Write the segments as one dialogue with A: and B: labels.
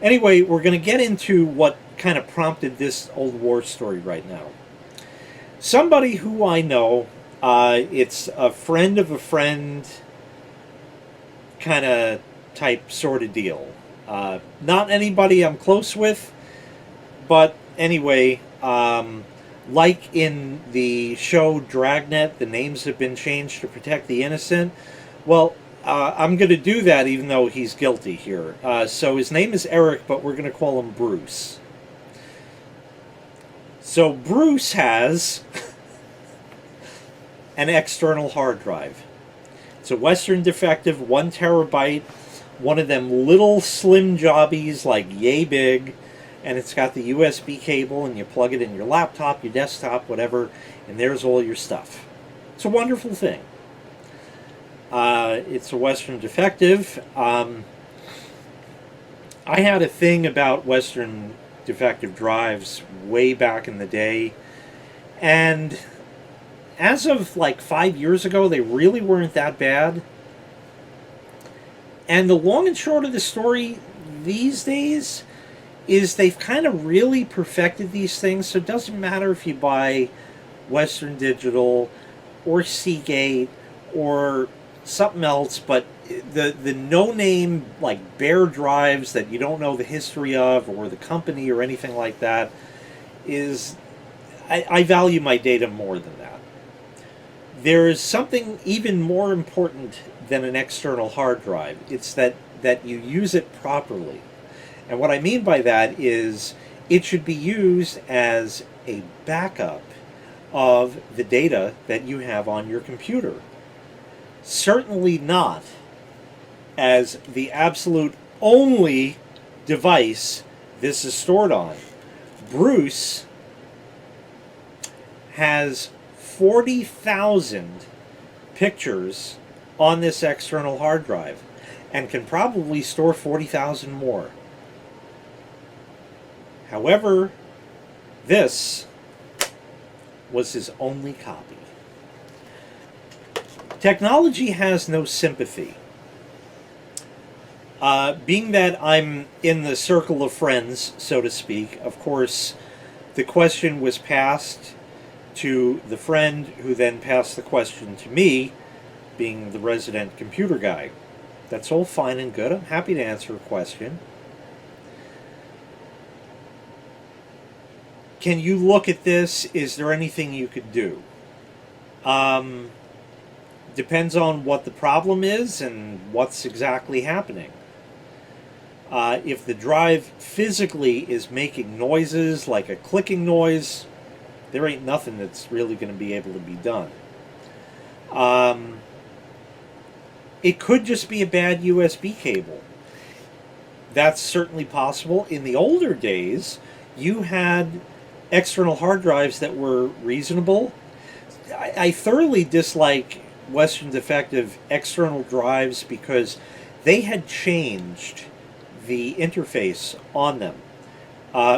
A: Anyway, we're going to get into what kind of prompted this old war story right now. Somebody who I know, it's a friend of a friend kind of type sort of deal. Not anybody I'm close with, but anyway, like in the show Dragnet, the names have been changed to protect the innocent. Well, I'm going to do that even though he's guilty here. So his name is Eric, but we're going to call him Bruce. So Bruce has an external hard drive. It's a Western Defective, 1 terabyte, one of them little slim jobbies like yay big, and it's got the USB cable, and you plug it in your laptop, your desktop, whatever, and there's all your stuff. It's a wonderful thing. It's a Western Defective. I had a thing about Western Defective drives way back in the day, and as of like 5 years ago, they really weren't that bad. And the long and short of the story these days is they've kind of really perfected these things, so it doesn't matter if you buy Western Digital or Seagate or something else, but the no-name like bare drives that you don't know the history of or the company or anything like that is I value my data more than that. There is something even more important than an external hard drive. It's that you use it properly. And what I mean by that is it should be used as a backup of the data that you have on your computer. Certainly not as the absolute only device this is stored on. Bruce has 40,000 pictures on this external hard drive and can probably store 40,000 more. However, this was his only copy. Technology has no sympathy. Being that I'm in the circle of friends, so to speak, of course, the question was passed to the friend who then passed the question to me, being the resident computer guy. That's all fine and good. I'm happy to answer a question. Can you look at this? Is there anything you could do? Depends on what the problem is and what's exactly happening. If the drive physically is making noises like a clicking noise, there ain't nothing that's really going to be able to be done. It could just be a bad USB cable. That's certainly possible. In the older days, you had external hard drives that were reasonable. I thoroughly dislike Western Defective external drives because they had changed the interface on them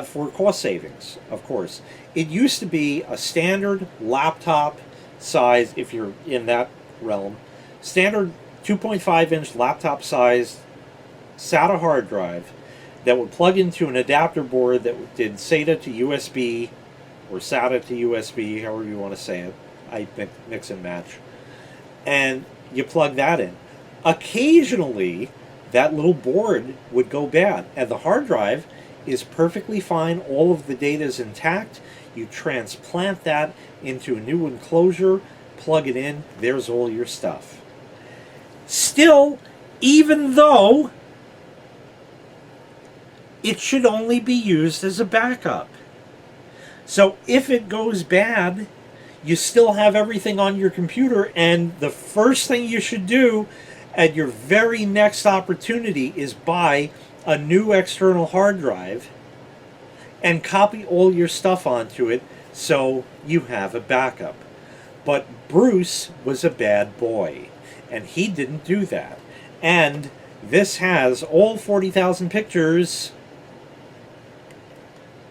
A: for cost savings, of course. It used to be a standard laptop size, if you're in that realm, standard 2.5-inch laptop size SATA hard drive that would plug into an adapter board that did SATA to USB or SATA to USB, however you want to say it. I mix and match. And you plug that in. Occasionally, that little board would go bad, and the hard drive is perfectly fine. All of the data is intact. You transplant that into a new enclosure, plug it in, there's all your stuff. Still, even though it should only be used as a backup. So if it goes bad, you still have everything on your computer, and the first thing you should do at your very next opportunity is buy a new external hard drive and copy all your stuff onto it so you have a backup. But Bruce was a bad boy, and he didn't do that. And this has all 40,000 pictures,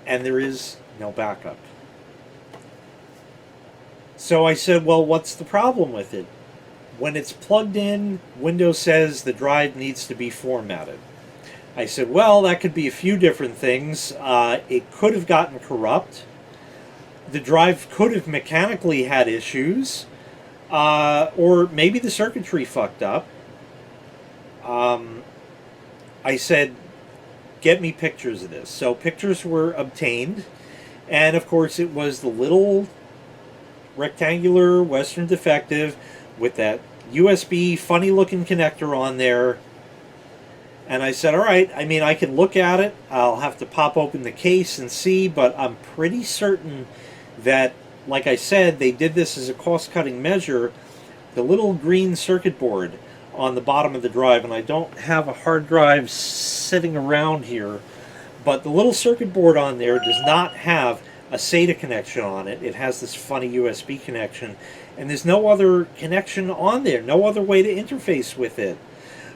A: and there is no backup. So I said, well, what's the problem with it? When it's plugged in, Windows says the drive needs to be formatted. I said, well, that could be a few different things. It could have gotten corrupt. The drive could have mechanically had issues. Or maybe the circuitry fucked up. I said, get me pictures of this. So pictures were obtained. And of course, it was the little rectangular Western defective with that USB funny looking connector on there. And I said, all right, I mean, I can look at it. I'll have to pop open the case and see, but I'm pretty certain that, like I said, they did this as a cost-cutting measure. The little green circuit board on the bottom of the drive, and I don't have a hard drive sitting around here, but the little circuit board on there does not have a SATA connection on it. It has this funny USB connection, and there's no other connection on there, no other way to interface with it.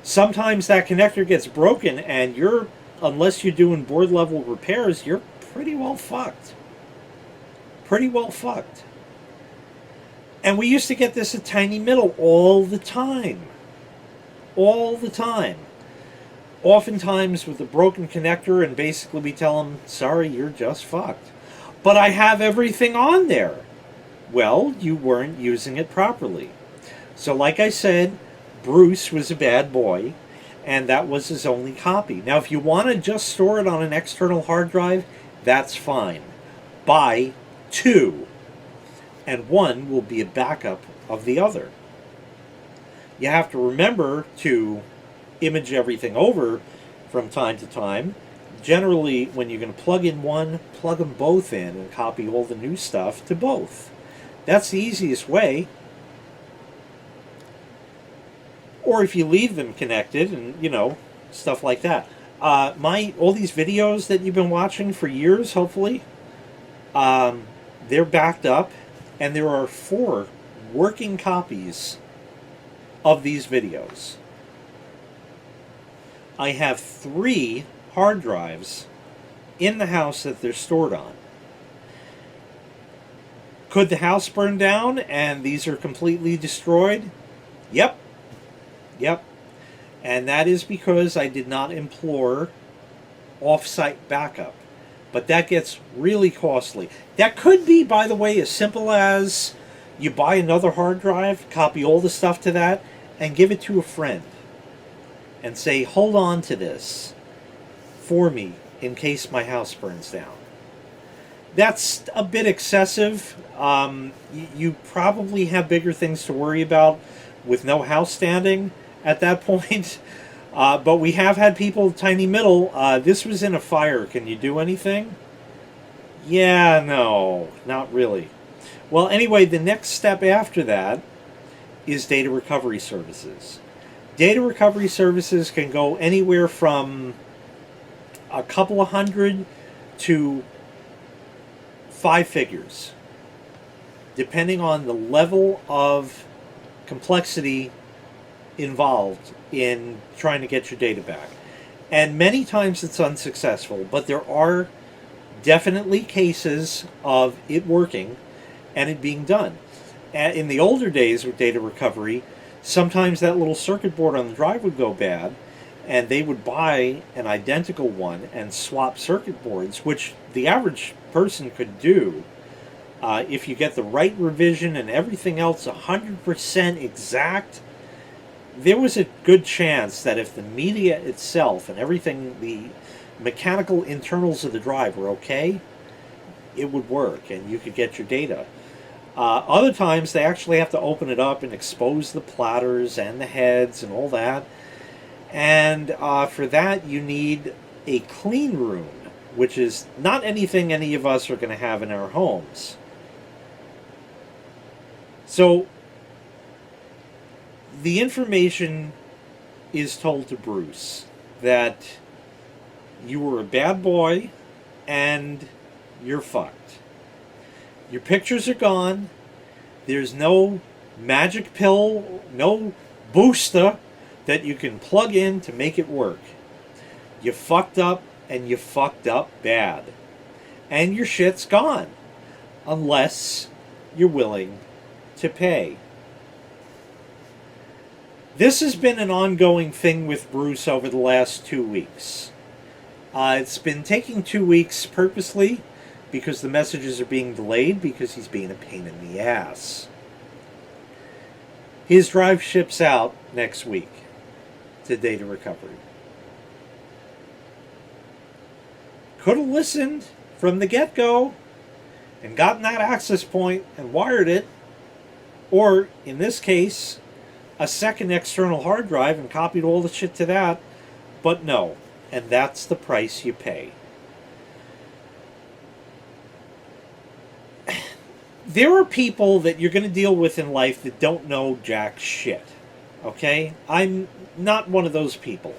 A: Sometimes that connector gets broken, and unless you're doing board level repairs, you're pretty well fucked. Pretty well fucked. And we used to get this at Tiny Middle all the time. All the time. Oftentimes with a broken connector, and basically we tell them, sorry, you're just fucked. But I have everything on there. Well, you weren't using it properly. So like I said, Bruce was a bad boy, and that was his only copy. Now, if you want to just store it on an external hard drive, that's fine. Buy 2, and one will be a backup of the other. You have to remember to image everything over from time to time. Generally, when you're going to plug in one, plug them both in and copy all the new stuff to both. That's the easiest way. Or if you leave them connected and, stuff like that. All these videos that you've been watching for years, hopefully, they're backed up, and there are 4 working copies of these videos. I have 3 hard drives in the house that they're stored on. Could the house burn down and these are completely destroyed? Yep. And that is because I did not implore off-site backup. But that gets really costly. That could be, by the way, as simple as you buy another hard drive, copy all the stuff to that, and give it to a friend. And say, hold on to this for me in case my house burns down. That's a bit excessive. You probably have bigger things to worry about with no house standing at that point. But we have had people Tiny Middle. This was in a fire. Can you do anything? Yeah, no, not really. Well, anyway, the next step after that is data recovery services. Data recovery services can go anywhere from a couple of hundred to 5 figures, depending on the level of complexity involved in trying to get your data back. And many times it's unsuccessful, but there are definitely cases of it working and it being done. In the older days with data recovery, sometimes that little circuit board on the drive would go bad, and they would buy an identical one and swap circuit boards, which the average person could do if you get the right revision and everything else 100% exact. There was a good chance that if the media itself and everything, the mechanical internals of the drive were okay, it would work and you could get your data. Other times they actually have to open it up and expose the platters and the heads and all that. And for that you need a clean room, which is not anything any of us are going to have in our homes. So the information is told to Bruce that you were a bad boy and you're fucked. Your pictures are gone. There's no magic pill, no booster that you can plug in to make it work. You fucked up, and you fucked up bad. And your shit's gone. Unless you're willing to pay. This has been an ongoing thing with Bruce over the last 2 weeks. It's been taking 2 weeks purposely because the messages are being delayed because he's being a pain in the ass. His drive ships out next week to data recovery. Could have listened from the get-go and gotten that access point and wired it, or in this case, a second external hard drive and copied all the shit to that, but no, and that's the price you pay. There are people that you're going to deal with in life that don't know jack shit, okay? I'm not one of those people.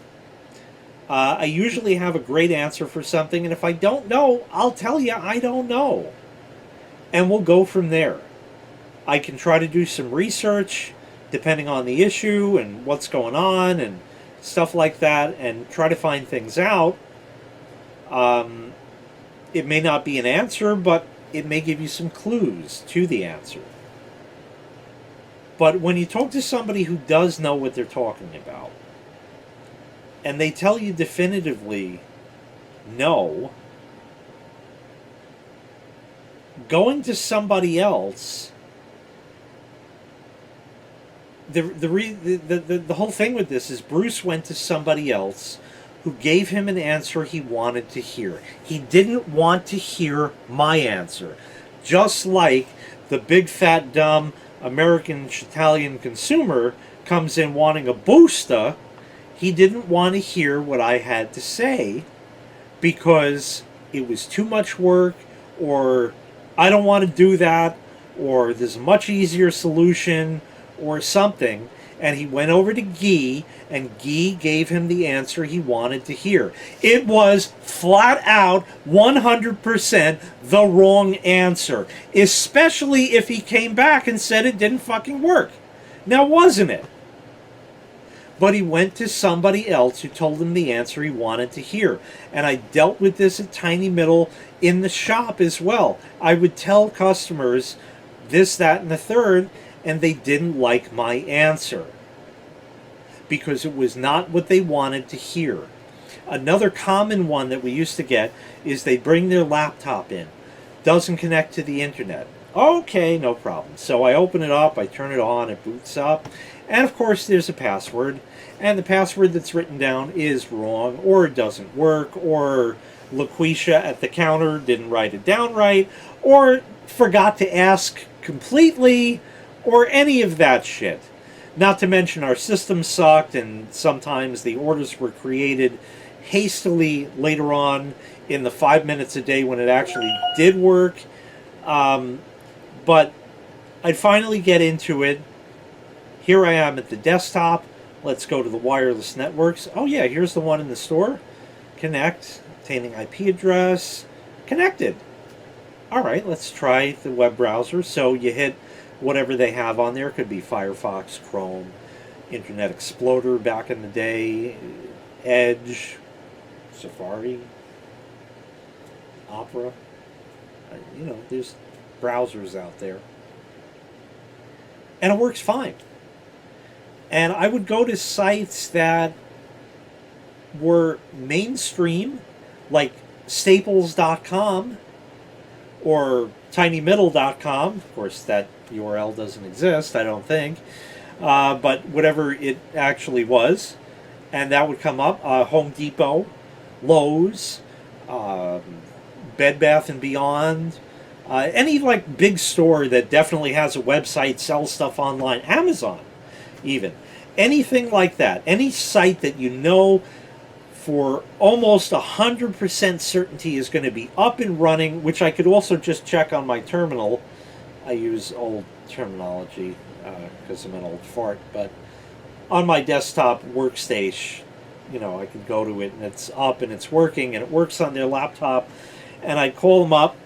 A: I usually have a great answer for something, and if I don't know, I'll tell you I don't know. And we'll go from there. I can try to do some research, depending on the issue and what's going on and stuff like that, and try to find things out. It may not be an answer, but it may give you some clues to the answer. But when you talk to somebody who does know what they're talking about, and they tell you definitively no, going to somebody else, the whole thing with this is Bruce went to somebody else who gave him an answer he wanted to hear. He didn't want to hear my answer. Just like the big fat dumb American Italian consumer comes in wanting a booster, he didn't want to hear what I had to say because it was too much work, or I don't want to do that, or there's a much easier solution, or something. And he went over to Guy, and Guy gave him the answer he wanted to hear. It was flat out 100% the wrong answer, especially if he came back and said it didn't fucking work. Now, wasn't it? But he went to somebody else who told him the answer he wanted to hear. And I dealt with this at Tiny Middle in the shop as well. I would tell customers this, that, and the third, and they didn't like my answer because it was not what they wanted to hear. Another common one that we used to get is they bring their laptop in. Doesn't connect to the internet. Okay, no problem. So I open it up, I turn it on, it boots up, and of course there's a password, and the password that's written down is wrong, or it doesn't work, or LaQuisha at the counter didn't write it down right, or forgot to ask completely, or any of that shit. Not to mention our system sucked, and sometimes the orders were created hastily later on in the 5 minutes a day when it actually did work. But I'd finally get into it. Here I am at the desktop. Let's go to the wireless networks. Oh yeah, here's the one in the store. Connect, obtaining IP address, connected. All right, let's try the web browser. So you hit whatever they have on there. It could be Firefox, Chrome, Internet Explorer back in the day, Edge, Safari, Opera. You know, there's browsers out there. And it works fine. And I would go to sites that were mainstream, like staples.com or tinymiddle.com. Of course, that URL doesn't exist, I don't think. But whatever it actually was. And that would come up. Home Depot, Lowe's, Bed Bath & Beyond. Any like big store that definitely has a website, sells stuff online. Amazon, even. Anything like that. Any site that you know for almost 100% certainty is going to be up and running, which I could also just check on my terminal. I use old terminology because I'm an old fart, but on my desktop workstation, you know, I can go to it and it's up and it's working and it works on their laptop, and I call them up.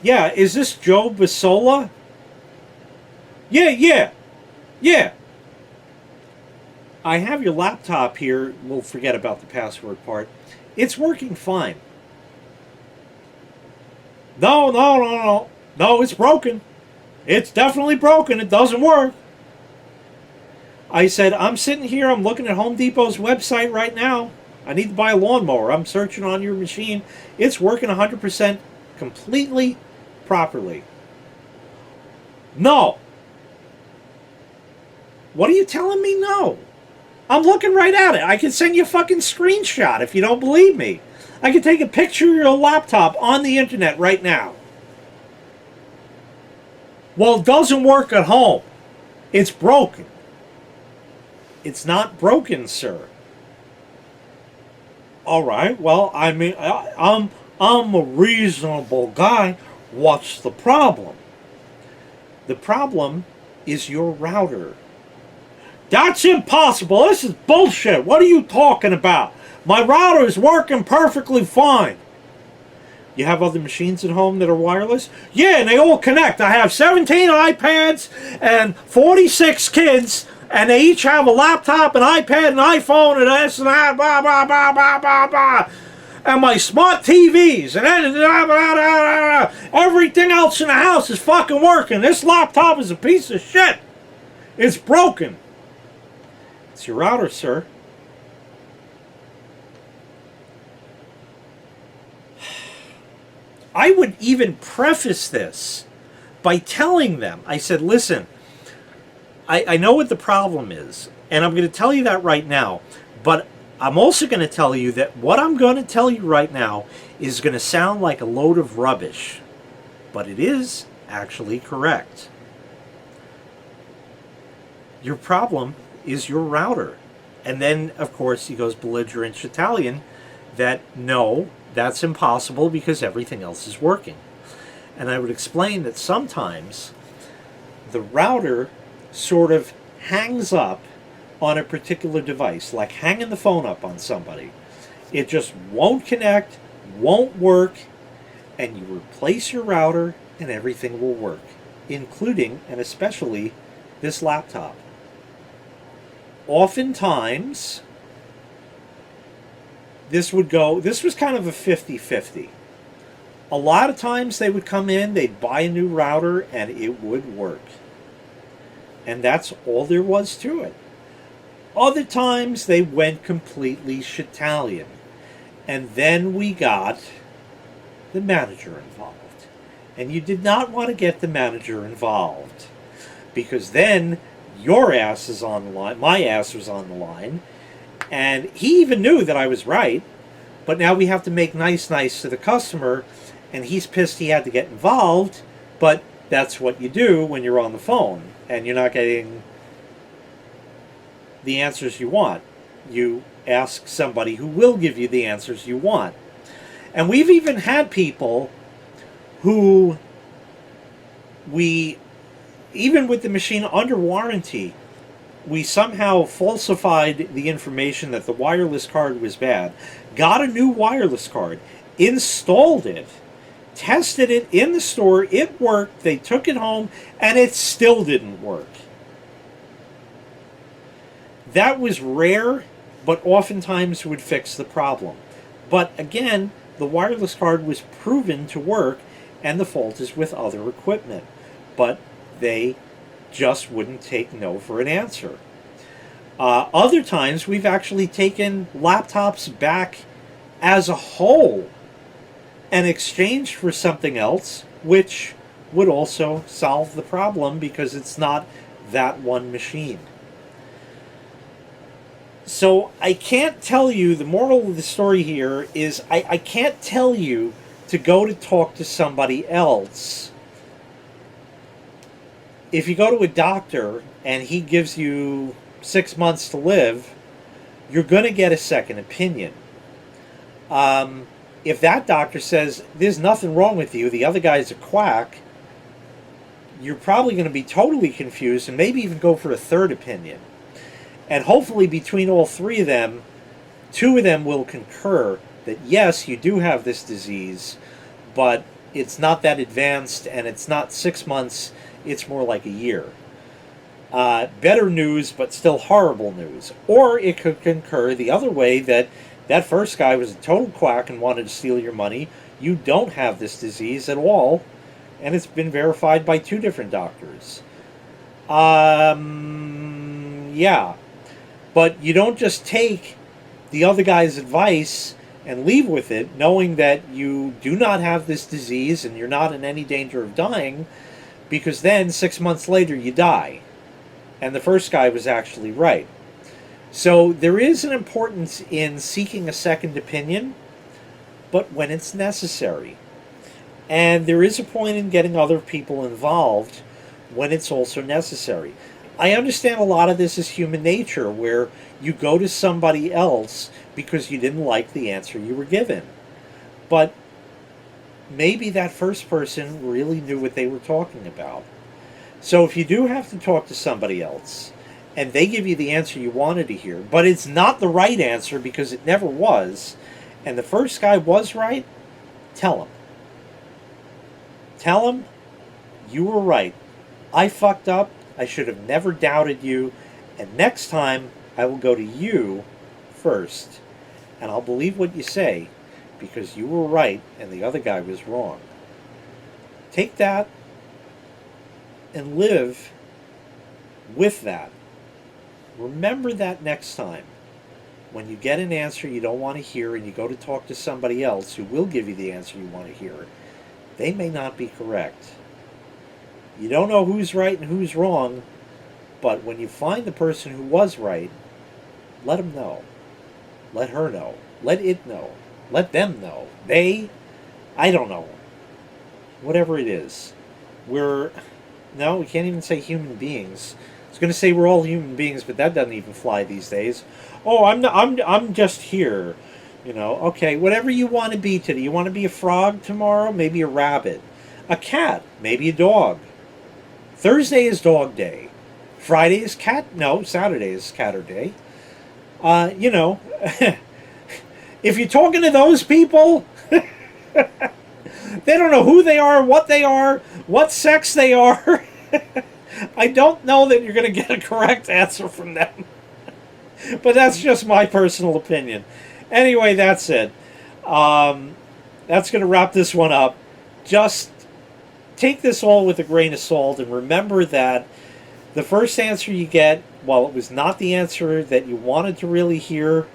A: Yeah, is this Joe Basola? Yeah. I have your laptop here. We'll forget about the password part. It's working fine. No, it's broken. It's definitely broken. It doesn't work. I said, I'm sitting here, I'm looking at Home Depot's website right now. I need to buy a lawnmower. I'm searching on your machine. It's working 100% completely properly. No. What are you telling me no? I'm looking right at it. I can send you a fucking screenshot if you don't believe me. I can take a picture of your laptop on the internet right now. Well, it doesn't work at home. It's broken. It's not broken, sir. All right. Well, I mean, I'm a reasonable guy. What's the problem? The problem is your router. That's impossible. This is bullshit. What are you talking about? My router is working perfectly fine. You have other machines at home that are wireless? Yeah, and they all connect. I have 17 iPads and 46 kids, and they each have a laptop, an iPad, an iPhone, and this and that, blah, blah, blah, blah, blah, blah. And my smart TVs, and blah, blah, blah, blah. Everything else in the house is fucking working. This laptop is a piece of shit. It's broken. It's your router, sir. I would even preface this by telling them, I said, listen, I know what the problem is, and I'm going to tell you that right now, but I'm also going to tell you that what I'm going to tell you right now is going to sound like a load of rubbish, but it is actually correct. Your problem is your router. And then, of course, he goes belligerent Italian that no, that's impossible because everything else is working. And I would explain that sometimes the router sort of hangs up on a particular device, like hanging the phone up on somebody. It just won't connect, won't work, and you replace your router and everything will work, including and especially this laptop. Oftentimes, this was kind of a 50-50. A lot of times they would come in, they'd buy a new router, and it would work. And that's all there was to it. Other times they went completely Shitalian. And then we got the manager involved. And you did not want to get the manager involved. Because then your ass is on the line, my ass was on the line, and he even knew that I was right, but now we have to make nice to the customer, and he's pissed he had to get involved, but that's what you do when you're on the phone, and you're not getting the answers you want. You ask somebody who will give you the answers you want. And we've even had people who even with the machine under warranty, we somehow falsified the information that the wireless card was bad, got a new wireless card, installed it, tested it in the store, it worked, they took it home, and it still didn't work. That was rare, but oftentimes would fix the problem. But again, the wireless card was proven to work, and the fault is with other equipment. But they just wouldn't take no for an answer. Other times, we've actually taken laptops back as a whole and exchanged for something else, which would also solve the problem because it's not that one machine. So I can't tell you, the moral of the story here is I can't tell you to go to talk to somebody else. If you go to a doctor and he gives you 6 months to live, you're going to get a second opinion. If that doctor says there's nothing wrong with you, the other guy's a quack, you're probably going to be totally confused and maybe even go for a third opinion. And hopefully between all three of them, 2 of them will concur that yes, you do have this disease, but it's not that advanced and it's not 6 months, it's more like a year. Better news, but still horrible news. Or it could concur the other way that that first guy was a total quack and wanted to steal your money. You don't have this disease at all, and it's been verified by 2 different doctors. Yeah, but you don't just take the other guy's advice and leave with it, knowing that you do not have this disease and you're not in any danger of dying, because then 6 months later you die. And the first guy was actually right. So there is an importance in seeking a second opinion, but when it's necessary. And there is a point in getting other people involved when it's also necessary. I understand a lot of this is human nature, where you go to somebody else because you didn't like the answer you were given. But maybe that first person really knew what they were talking about. So if you do have to talk to somebody else and they give you the answer you wanted to hear, but it's not the right answer because it never was, and the first guy was right, tell him. Tell him, you were right. I fucked up. I should have never doubted you. And next time, I will go to you first. And I'll believe what you say because you were right and the other guy was wrong. Take that and live with that. Remember that next time. When you get an answer you don't want to hear and you go to talk to somebody else who will give you the answer you want to hear, they may not be correct. You don't know who's right and who's wrong, but when you find the person who was right, let them know. Let her know. Let it know. Let them know. They, I don't know. Whatever it is. No, we can't even say human beings. I was going to say we're all human beings, but that doesn't even fly these days. Oh, I'm just here. Okay, whatever you want to be today. You want to be a frog tomorrow? Maybe a rabbit. A cat? Maybe a dog. Thursday is dog day. Friday is Saturday is catter day. If you're talking to those people, they don't know who they are, what sex they are. I don't know that you're going to get a correct answer from them. But that's just my personal opinion. Anyway, that's it. That's going to wrap this one up. Just take this all with a grain of salt and remember that the first answer you get, while it was not the answer that you wanted to really hear,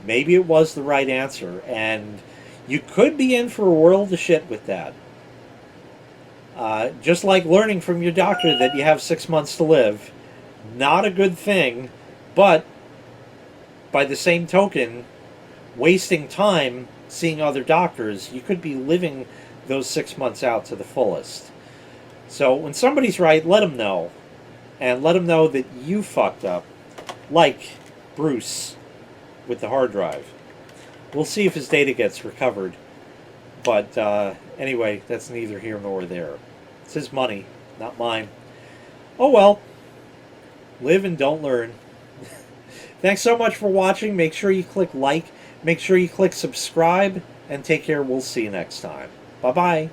A: maybe it was the right answer. And you could be in for a world of shit with that. Just like learning from your doctor that you have 6 months to live. Not a good thing, but by the same token, wasting time seeing other doctors, you could be living those 6 months out to the fullest. So when somebody's right, let them know. And let them know that you fucked up, like Bruce with the hard drive. We'll see if his data gets recovered. But anyway, that's neither here nor there. It's his money, not mine. Oh well. Live and don't learn. Thanks so much for watching. Make sure you click like. Make sure you click subscribe. And take care. We'll see you next time. Bye-bye.